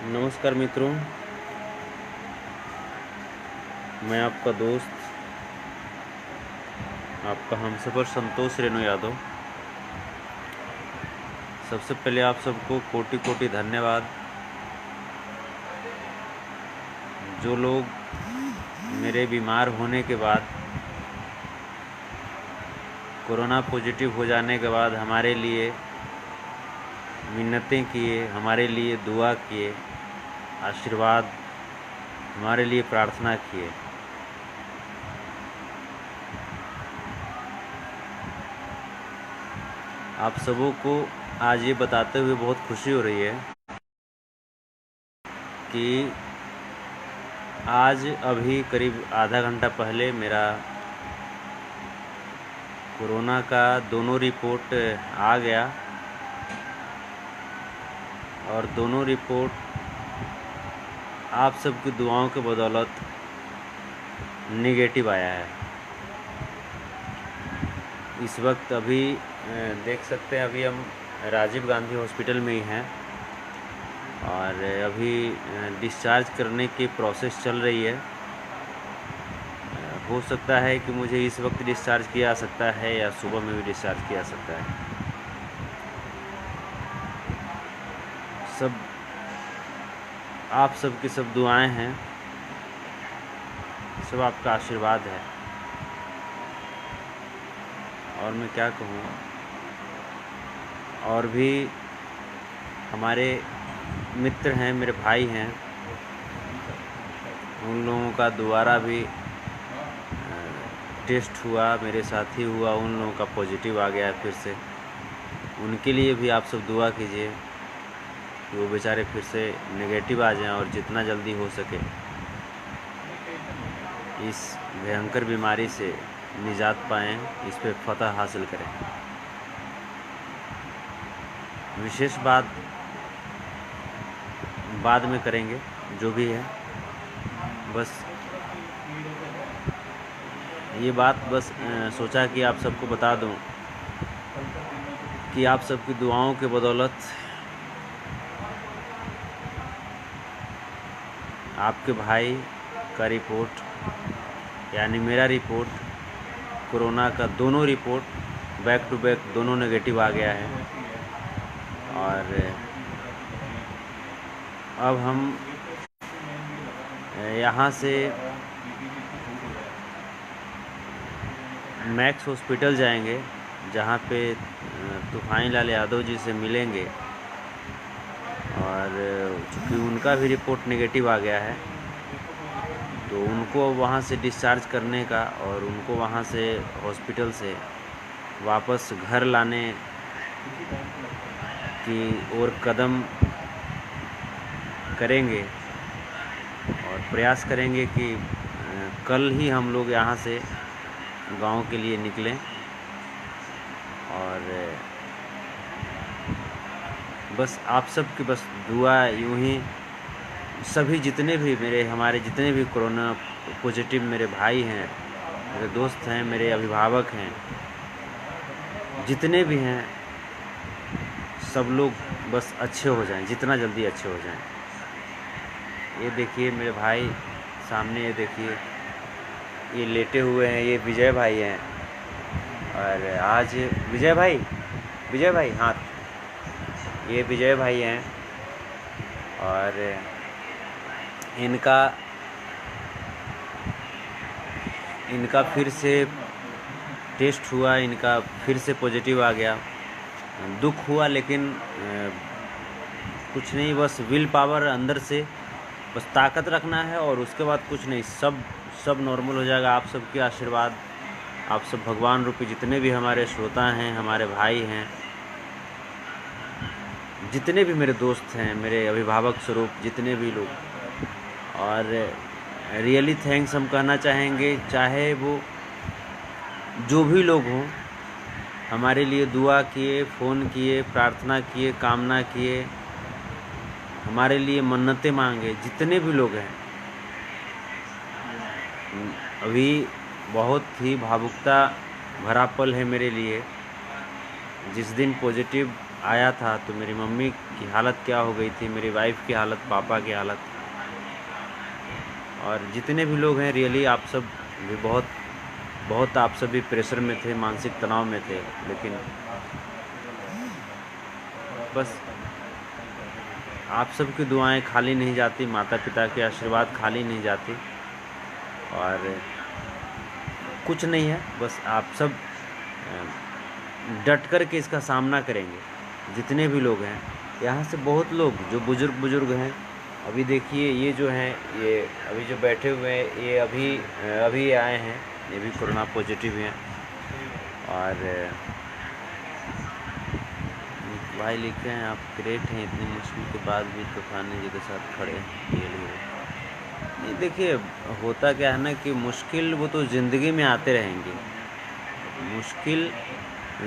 नमस्कार मित्रों, मैं आपका दोस्त, आपका हमसफ़र संतोष रेणु यादव। सबसे पहले आप सबको कोटि कोटि धन्यवाद। जो लोग मेरे बीमार होने के बाद, कोरोना पॉजिटिव हो जाने के बाद हमारे लिए मिन्नतें किए, हमारे लिए दुआ किए, आशीर्वाद, हमारे लिए प्रार्थना किए। आप सबों को आज ये बताते हुए बहुत खुशी हो रही है कि आज अभी करीब आधा घंटा पहले मेरा कोरोना का दोनों रिपोर्ट आ गया और दोनों रिपोर्ट आप सबकी दुआओं के बदौलत नेगेटिव आया है। इस वक्त अभी देख सकते हैं, अभी हम राजीव गांधी हॉस्पिटल में ही हैं और अभी डिस्चार्ज करने की प्रोसेस चल रही है। हो सकता है कि मुझे इस वक्त डिस्चार्ज किया जा सकता है या सुबह में भी डिस्चार्ज किया जा सकता है। सब आप सब की सब दुआएं हैं, सब आपका आशीर्वाद है। और मैं क्या कहूँ, और भी हमारे मित्र हैं, मेरे भाई हैं, उन लोगों का दोबारा भी टेस्ट हुआ, मेरे साथ ही हुआ, उन लोगों का पॉजिटिव आ गया है फिर से। उनके लिए भी आप सब दुआ कीजिए कि वो बेचारे फिर से नेगेटिव आ जाएं और जितना जल्दी हो सके इस भयंकर बीमारी से निजात पाएं, इस पे फतह हासिल करें। विशेष बात बाद में करेंगे, जो भी है। बस ये बात सोचा कि आप सबको बता दूं कि आप सबकी दुआओं के बदौलत आपके भाई का रिपोर्ट, यानी मेरा रिपोर्ट, कोरोना का दोनों रिपोर्ट बैक टू बैक दोनों नेगेटिव आ गया है। और अब हम यहाँ से मैक्स हॉस्पिटल जाएंगे, जहाँ पे तूफानी लाल यादव जी से मिलेंगे। और चूँकि उनका भी रिपोर्ट नेगेटिव आ गया है, तो उनको वहाँ से डिस्चार्ज करने का और उनको वहाँ से हॉस्पिटल से वापस घर लाने की ओर कदम करेंगे और प्रयास करेंगे कि कल ही हम लोग यहाँ से गांव के लिए निकलें। और बस आप सब की बस दुआ, यूं ही सभी हमारे जितने भी कोरोना पॉजिटिव मेरे भाई हैं, मेरे दोस्त हैं, मेरे अभिभावक हैं, जितने भी हैं, सब लोग बस अच्छे हो जाएं, जितना जल्दी अच्छे हो जाएं। ये देखिए मेरे भाई सामने, ये देखिए, ये लेटे हुए हैं, ये विजय भाई हैं। और आज विजय भाई हाँ, ये विजय भाई हैं। और इनका फिर से टेस्ट हुआ, इनका फिर से पॉजिटिव आ गया। दुख हुआ, लेकिन कुछ नहीं, बस विल पावर अंदर से, बस ताकत रखना है और उसके बाद कुछ नहीं, सब नॉर्मल हो जाएगा। आप सबके आशीर्वाद, आप सब भगवान रूपी जितने भी हमारे श्रोता हैं, हमारे भाई हैं, जितने भी मेरे दोस्त हैं, मेरे अभिभावक स्वरूप जितने भी लोग, और रियली थैंक्स हम कहना चाहेंगे, चाहे वो जो भी लोग हों, हमारे लिए दुआ किए, फ़ोन किए, प्रार्थना किए, कामना किए, हमारे लिए मन्नतें मांगे, जितने भी लोग हैं। अभी बहुत ही भावुकता भरा पल है मेरे लिए। जिस दिन पॉजिटिव आया था तो मेरी मम्मी कि हालत क्या हो गई थी, मेरी वाइफ की हालत, पापा की हालत, और जितने भी लोग हैं रियली आप सब भी बहुत आप सब भी प्रेशर में थे, मानसिक तनाव में थे। लेकिन बस आप सब की दुआएं खाली नहीं जाती, माता पिता के आशीर्वाद खाली नहीं जाती, और कुछ नहीं है, बस आप सब डट कर के इसका सामना करेंगे। जितने भी लोग हैं यहाँ से, बहुत लोग जो बुजुर्ग हैं, अभी देखिए ये जो हैं, ये अभी जो बैठे हुए हैं, ये अभी आए हैं, ये भी कोरोना पॉजिटिव हैं। और भाई लिखे हैं, आप ग्रेट हैं, इतनी मुश्किल के बाद भी तूफानी जी के साथ खड़े हैं ये लिए। नहीं देखिए, होता क्या है ना कि मुश्किल वो तो ज़िंदगी में आते रहेंगे। मुश्किल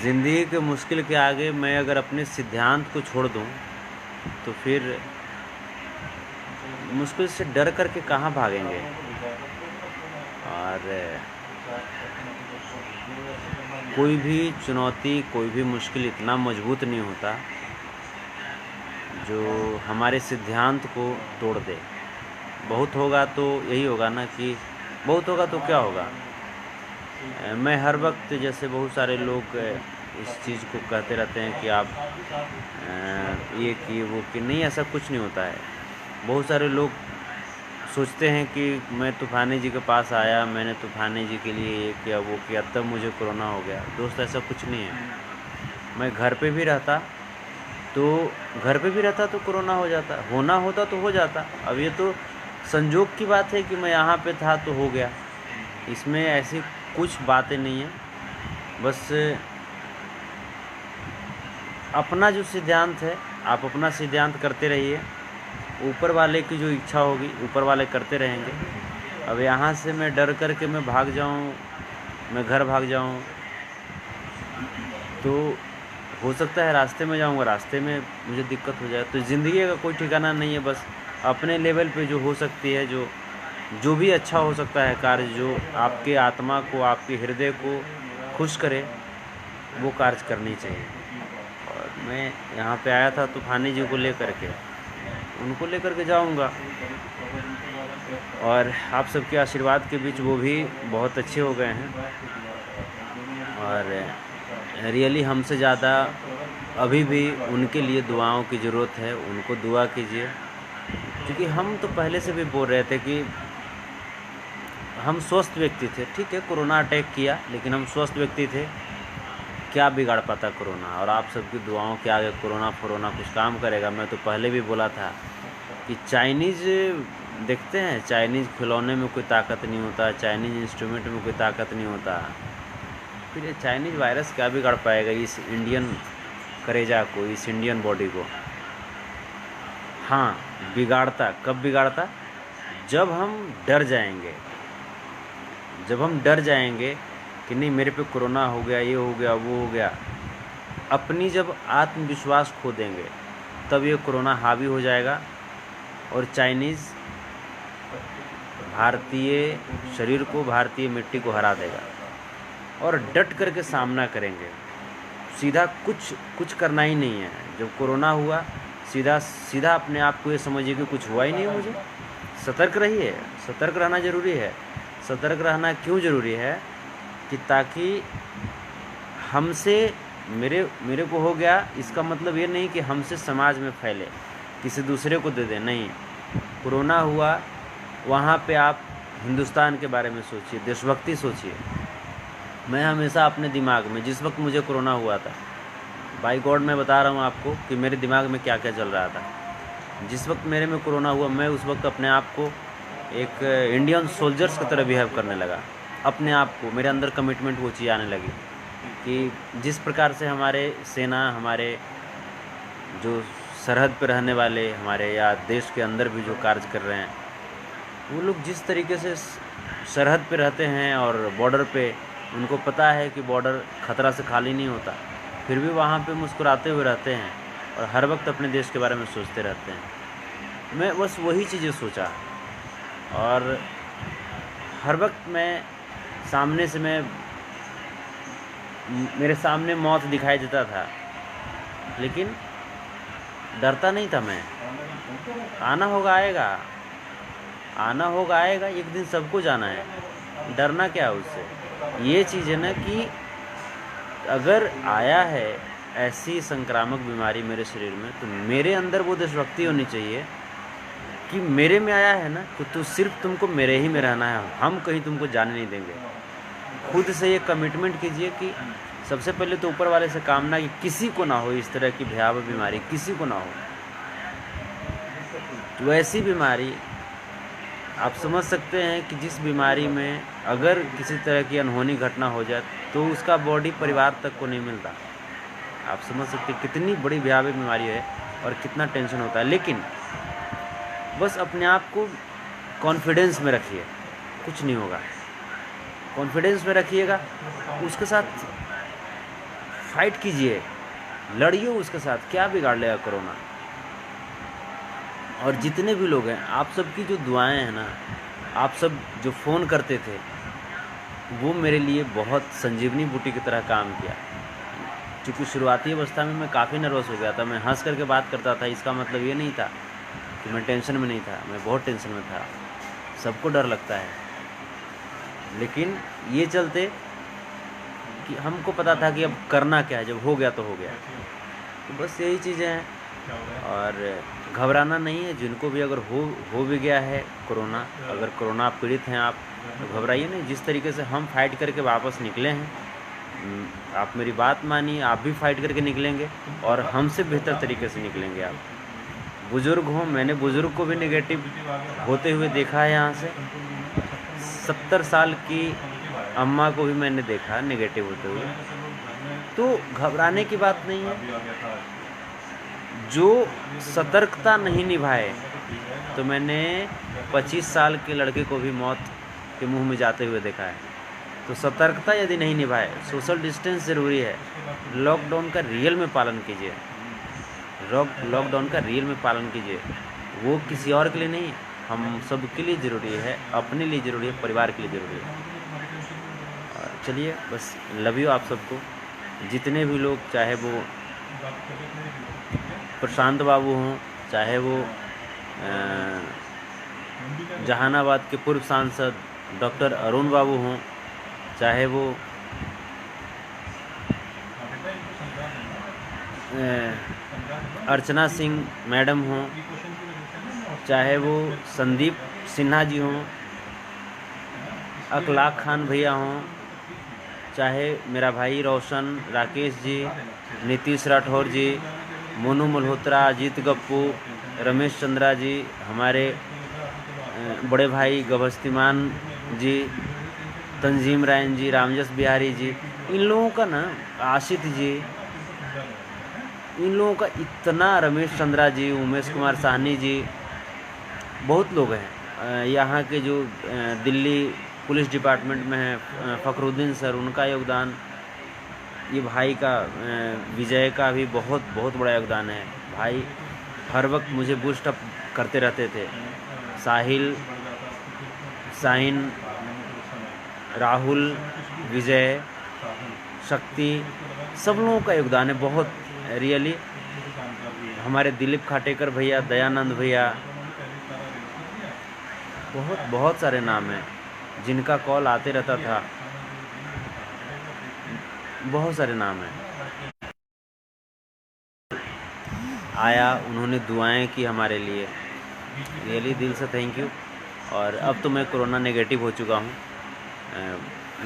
ज़िंदगी के मुश्किल के आगे मैं अगर अपने सिद्धांत को छोड़ दूं तो फिर मुश्किल से डर करके कहाँ भागेंगे। और कोई भी चुनौती, कोई भी मुश्किल इतना मजबूत नहीं होता जो हमारे सिद्धांत को तोड़ दे। बहुत होगा तो यही होगा ना कि बहुत होगा तो क्या होगा। मैं हर वक्त, जैसे बहुत सारे लोग इस चीज़ को कहते रहते हैं कि आप ये कि वो कि, नहीं, ऐसा कुछ नहीं होता है। बहुत सारे लोग सोचते हैं कि मैं तूफानी जी के पास आया, मैंने तूफानी जी के लिए ये किया वो किया, तब मुझे कोरोना हो गया। दोस्त ऐसा कुछ नहीं है। मैं घर पे भी रहता तो कोरोना हो जाता, होना होता तो हो जाता। अब ये तो संजोग की बात है कि मैं यहाँ पे था तो हो गया। इसमें ऐसी कुछ बातें नहीं है। बस अपना जो सिद्धांत है, आप अपना सिद्धांत करते रहिए। ऊपर वाले की जो इच्छा होगी, ऊपर वाले करते रहेंगे। अब यहाँ से मैं डर कर के मैं भाग जाऊँ, मैं घर भाग जाऊँ, तो हो सकता है रास्ते में जाऊँगा, रास्ते में मुझे दिक्कत हो जाए। तो ज़िंदगी का कोई ठिकाना नहीं है। बस अपने लेवल पे जो हो सकती है, जो भी अच्छा हो सकता है कार्य, जो आपके आत्मा को, आपके हृदय को खुश करे, वो कार्य करनी चाहिए। और मैं यहाँ पे आया था तूफानी जी को लेकर के, उनको लेकर के जाऊँगा। और आप सबके आशीर्वाद के बीच वो भी बहुत अच्छे हो गए हैं। और रियली हमसे ज़्यादा अभी भी उनके लिए दुआओं की ज़रूरत है। उनको दुआ कीजिए, क्योंकि हम तो पहले से भी बोल रहे थे कि हम स्वस्थ व्यक्ति थे। ठीक है, कोरोना अटैक किया, लेकिन हम स्वस्थ व्यक्ति थे। क्या बिगाड़ पाता कोरोना। और आप सबकी दुआओं के आगे कोरोना कुछ काम करेगा। मैं तो पहले भी बोला था कि चाइनीज़ देखते हैं, चाइनीज़ खिलौने में कोई ताकत नहीं होता, चाइनीज़ इंस्ट्रूमेंट में कोई ताकत नहीं होता। फिर ये चाइनीज़ वायरस क्या बिगाड़ पाएगा इस इंडियन करेजा को, इस इंडियन बॉडी को। हाँ, बिगाड़ता कब बिगाड़ता, जब हम डर जाएंगे। जब हम डर जाएंगे कि नहीं मेरे पे कोरोना हो गया, ये हो गया, वो हो गया, अपनी जब आत्मविश्वास खो देंगे, तब ये कोरोना हावी हो जाएगा और चाइनीज़ भारतीय शरीर को, भारतीय मिट्टी को हरा देगा। और डट करके सामना करेंगे। सीधा कुछ करना ही नहीं है। जब कोरोना हुआ, सीधा अपने आप को ये समझिए कि कुछ हुआ ही नहीं मुझे। सतर्क रहिए, सतर्क रहना ज़रूरी है। सतर्क रहना क्यों ज़रूरी है कि ताकि हमसे मेरे को हो गया, इसका मतलब ये नहीं कि हमसे समाज में फैले, किसी दूसरे को दे दे। नहीं, कोरोना हुआ, वहाँ पे आप हिंदुस्तान के बारे में सोचिए, देशभक्ति सोचिए। मैं हमेशा अपने दिमाग में, जिस वक्त मुझे कोरोना हुआ था, बाय गॉड मैं बता रहा हूँ आपको कि मेरे दिमाग में क्या क्या चल रहा था। जिस वक्त मेरे में कोरोना हुआ, मैं उस वक्त अपने आप को एक इंडियन सोल्जर्स की तरह बिहेव करने लगा। अपने आप को, मेरे अंदर कमिटमेंट वो चीज़ आने लगी कि जिस प्रकार से हमारे सेना, हमारे जो सरहद पर रहने वाले हमारे, या देश के अंदर भी जो कार्य कर रहे हैं, वो लोग जिस तरीके से सरहद पे रहते हैं और बॉर्डर पे, उनको पता है कि बॉर्डर खतरा से खाली नहीं होता, फिर भी वहाँ पे मुस्कुराते हुए रहते हैं और हर वक्त अपने देश के बारे में सोचते रहते हैं। मैं बस वही चीज़ें सोचा, और हर वक्त मैं सामने से मेरे सामने मौत दिखाई देता था, लेकिन डरता नहीं था मैं। आना होगा आएगा, आना होगा आएगा, एक दिन सबको जाना है, डरना क्या है उससे। ये चीज़ है ना कि अगर आया है ऐसी संक्रामक बीमारी मेरे शरीर में, तो मेरे अंदर वो देशभक्ति होनी चाहिए कि मेरे में आया है ना तो सिर्फ तुमको मेरे ही में रहना है, हम कहीं तुमको जाने नहीं देंगे। खुद से ये कमिटमेंट कीजिए कि सबसे पहले तो ऊपर वाले से कामना कि किसी को ना हो इस तरह की भयावह बीमारी, किसी को ना हो। तो ऐसी बीमारी आप समझ सकते हैं कि जिस बीमारी में अगर किसी तरह की अनहोनी घटना हो जाए तो उसका बॉडी परिवार तक को नहीं मिलता। आप समझ सकते हैं कितनी बड़ी भयावह बीमारी है और कितना टेंशन होता है। लेकिन बस अपने आप को कॉन्फिडेंस में रखिए, कुछ नहीं होगा। कॉन्फिडेंस में रखिएगा, उसके साथ फाइट कीजिए, लड़िए उसके साथ, क्या बिगाड़ लेगा कोरोना। और जितने भी लोग हैं, आप सबकी जो दुआएं हैं ना, आप सब जो फ़ोन करते थे, वो मेरे लिए बहुत संजीवनी बूटी की तरह काम किया। क्योंकि शुरुआती अवस्था में मैं काफ़ी नर्वस हो गया था, मैं हंस करके बात करता था। इसका मतलब ये नहीं था कि मैं टेंशन में नहीं था, मैं बहुत टेंशन में था। सबको डर लगता है, लेकिन ये चलते कि हमको पता था कि अब करना क्या है, जब हो गया तो हो गया। तो बस यही चीज़ें हैं, और घबराना नहीं है। जिनको भी अगर हो भी गया है कोरोना, अगर कोरोना पीड़ित हैं आप, तो घबराइए नहीं। जिस तरीके से हम फाइट करके वापस निकले हैं, आप मेरी बात मानिए, आप भी फाइट करके निकलेंगे और हमसे बेहतर तरीके से निकलेंगे आप। बुज़ुर्ग हों, मैंने बुज़ुर्ग को भी नेगेटिव होते हुए देखा है। यहाँ से 70 साल की अम्मा को भी मैंने देखा नेगेटिव होते हुए। तो घबराने की बात नहीं है। जो सतर्कता नहीं निभाए, तो मैंने 25 साल के लड़के को भी मौत के मुंह में जाते हुए देखा है। तो सतर्कता यदि नहीं निभाए, सोशल डिस्टेंस ज़रूरी है, लॉकडाउन का रियल में पालन कीजिए, लॉकडाउन का रियल में पालन कीजिए। वो किसी और के लिए नहीं, हम सब के लिए ज़रूरी है, अपने लिए ज़रूरी है, परिवार के लिए ज़रूरी है। चलिए, बस लव यू आप सबको। जितने भी लोग, चाहे वो प्रशांत बाबू हों, चाहे वो जहानाबाद के पूर्व सांसद डॉक्टर अरुण बाबू हों, चाहे वो अर्चना सिंह मैडम हों, चाहे वो संदीप सिन्हा जी हों, अखलाक खान भैया हों, चाहे मेरा भाई रोशन, राकेश जी, नीतीश राठौर जी, मोनू मल्होत्रा, अजीत गप्पू, रमेश चंद्रा जी, हमारे बड़े भाई गभस्तिमान जी, तंजीम रायन जी, रामजस बिहारी जी, इन लोगों का ना, आशित जी, इन लोगों का इतना, रमेश चंद्रा जी, उमेश कुमार साहनी जी, बहुत लोग हैं। यहाँ के जो दिल्ली पुलिस डिपार्टमेंट में हैं, फ़खरुद्दीन सर, उनका योगदान, ये भाई का विजय का भी बहुत बहुत बड़ा योगदान है। भाई हर वक्त मुझे बूस्ट अप करते रहते थे। साहिल, साइन, राहुल, विजय, शक्ति, सब लोगों का योगदान है बहुत, रियली। हमारे दिलीप खाटेकर भैया, दयानंद भैया, बहुत बहुत सारे नाम हैं जिनका कॉल आते रहता था, बहुत सारे नाम हैं। आया, उन्होंने दुआएं की हमारे लिए, रियली दिल से थैंक यू। और अब तो मैं कोरोना नेगेटिव हो चुका हूँ,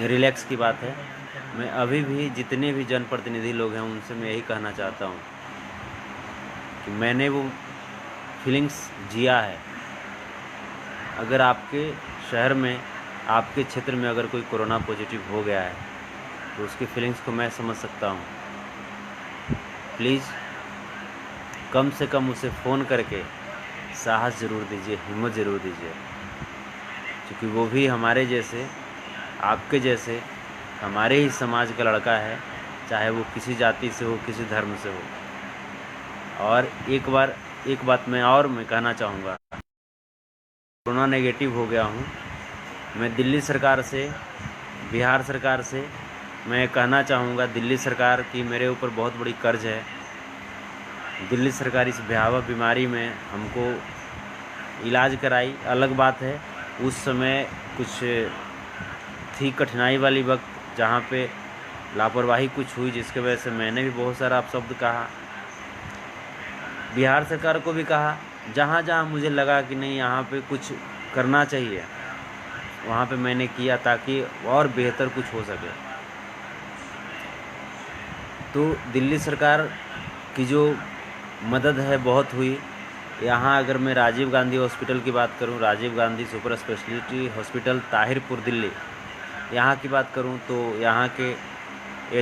रिलैक्स की बात है। मैं अभी भी जितने भी जनप्रतिनिधि लोग हैं उनसे मैं यही कहना चाहता हूँ कि मैंने वो फीलिंग्स जिया है। अगर आपके शहर में, आपके क्षेत्र में अगर कोई कोरोना पॉजिटिव हो गया है तो उसकी फीलिंग्स को मैं समझ सकता हूँ। प्लीज़ कम से कम उसे फ़ोन करके साहस ज़रूर दीजिए, हिम्मत ज़रूर दीजिए, क्योंकि वो भी हमारे जैसे, आपके जैसे, हमारे ही समाज का लड़का है, चाहे वो किसी जाति से हो, किसी धर्म से हो। और एक बात मैं कहना चाहूँगा, कोरोना नेगेटिव हो गया हूँ, मैं दिल्ली सरकार से, बिहार सरकार से मैं कहना चाहूँगा, दिल्ली सरकार की मेरे ऊपर बहुत बड़ी कर्ज है। दिल्ली सरकार इस भयावह बीमारी में हमको इलाज कराई। अलग बात है उस समय कुछ थी कठिनाई वाली वक्त जहाँ पे लापरवाही कुछ हुई, जिसके वजह से मैंने भी बहुत सारा अपशब्द कहा, बिहार सरकार को भी कहा। जहाँ जहाँ मुझे लगा कि नहीं यहाँ पे कुछ करना चाहिए वहाँ पे मैंने किया ताकि और बेहतर कुछ हो सके। तो दिल्ली सरकार की जो मदद है बहुत हुई। यहाँ अगर मैं राजीव गांधी हॉस्पिटल की बात करूँ, Rajiv Gandhi super speciality hospital Tahirpur Delhi, यहाँ की बात करूँ तो यहाँ के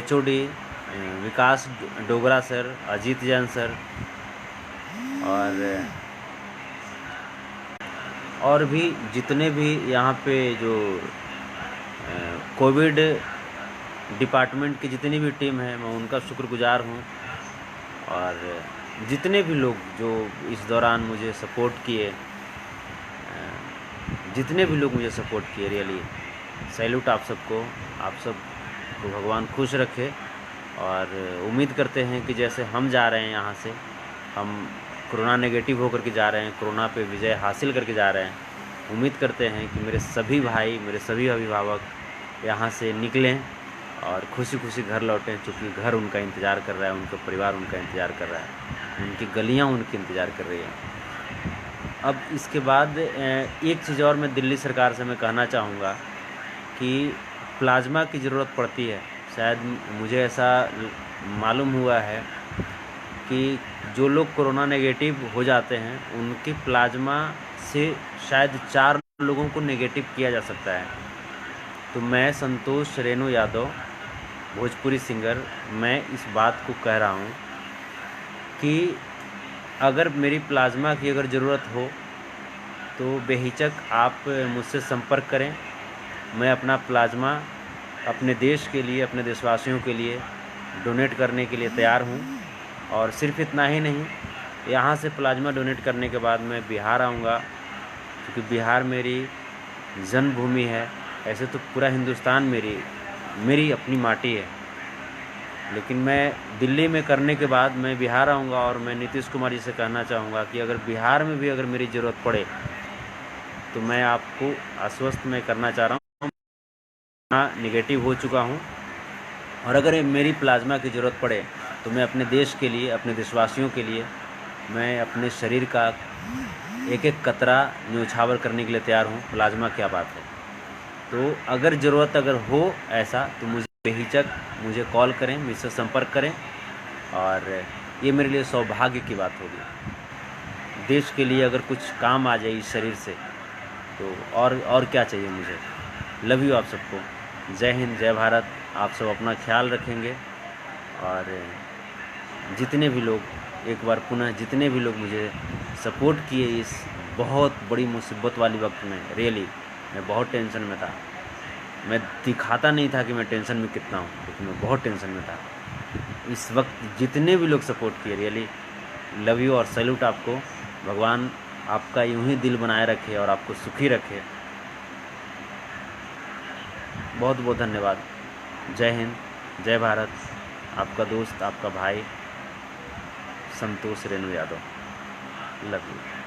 HOD Vikas Dogra sir, Ajit Jain sir और भी जितने भी यहाँ पे जो कोविड डिपार्टमेंट की जितनी भी टीम है मैं उनका शुक्रगुजार हूँ। और जितने भी लोग जो इस दौरान मुझे सपोर्ट किए, जितने भी लोग मुझे सपोर्ट किए, रियली सैल्यूट आप सबको। आप सबको भगवान खुश रखे और उम्मीद करते हैं कि जैसे हम जा रहे हैं यहाँ से, हम कोरोना नेगेटिव होकर के जा रहे हैं, कोरोना पे विजय हासिल करके जा रहे हैं। उम्मीद करते हैं कि मेरे सभी भाई, मेरे सभी अभिभावक यहाँ से निकलें और खुशी खुशी घर लौटें, क्योंकि घर उनका इंतज़ार कर रहा है, उनका परिवार उनका इंतज़ार कर रहा है, उनकी गलियाँ उनकी इंतज़ार कर रही हैं। अब इसके बाद एक चीज़ और मैं दिल्ली सरकार से मैं कहना चाहूँगा कि प्लाज्मा की ज़रूरत पड़ती है। शायद मुझे ऐसा मालूम हुआ है कि जो लोग कोरोना नेगेटिव हो जाते हैं उनकी प्लाज्मा से शायद 4 लोगों को नेगेटिव किया जा सकता है। तो मैं संतोष रेणु यादव, भोजपुरी सिंगर, मैं इस बात को कह रहा हूँ कि अगर मेरी प्लाज्मा की अगर ज़रूरत हो तो बेहिचक आप मुझसे संपर्क करें। मैं अपना प्लाज्मा अपने देश के लिए, अपने देशवासियों के लिए डोनेट करने के लिए तैयार हूँ। और सिर्फ इतना ही नहीं, यहाँ से प्लाज्मा डोनेट करने के बाद मैं बिहार आऊँगा, क्योंकि बिहार मेरी जन्मभूमि है। ऐसे तो पूरा हिंदुस्तान मेरी अपनी माटी है, लेकिन मैं दिल्ली में करने के बाद मैं बिहार आऊँगा। और मैं नीतीश कुमार जी से कहना चाहूँगा कि अगर बिहार में भी अगर मेरी ज़रूरत पड़े तो मैं आपको आश्वस्त मैं करना चाह रहा हूँ, नेगेटिव हो चुका हूँ। और अगर मेरी प्लाज्मा की ज़रूरत पड़े तो मैं अपने देश के लिए, अपने देशवासियों के लिए मैं अपने शरीर का एक एक कतरा न्योछावर करने के लिए तैयार हूँ। प्लाज्मा क्या बात है। तो अगर ज़रूरत अगर हो ऐसा तो मुझे बेहिचक मुझे कॉल करें, मुझसे संपर्क करें। और ये मेरे लिए सौभाग्य की बात होगी। देश के लिए अगर कुछ काम आ जाए इस शरीर से तो और क्या चाहिए मुझे। लव यू आप सबको। जय हिंद, जय भारत। आप सब अपना ख्याल रखेंगे। और जितने भी लोग, एक बार पुनः जितने भी लोग मुझे सपोर्ट किए इस बहुत बड़ी मुसीबत वाली वक्त में, रियली मैं बहुत टेंशन में था। मैं दिखाता नहीं था कि मैं टेंशन में कितना हूँ, लेकिन मैं बहुत टेंशन में था। इस वक्त जितने भी लोग सपोर्ट किए, रियली लव यू और सैल्यूट आपको। भगवान आपका यूं ही दिल बनाए रखे और आपको सुखी रखे। बहुत बहुत धन्यवाद। जय हिंद, जय भारत। आपका दोस्त, आपका भाई संतोष रेणु यादव। Love you.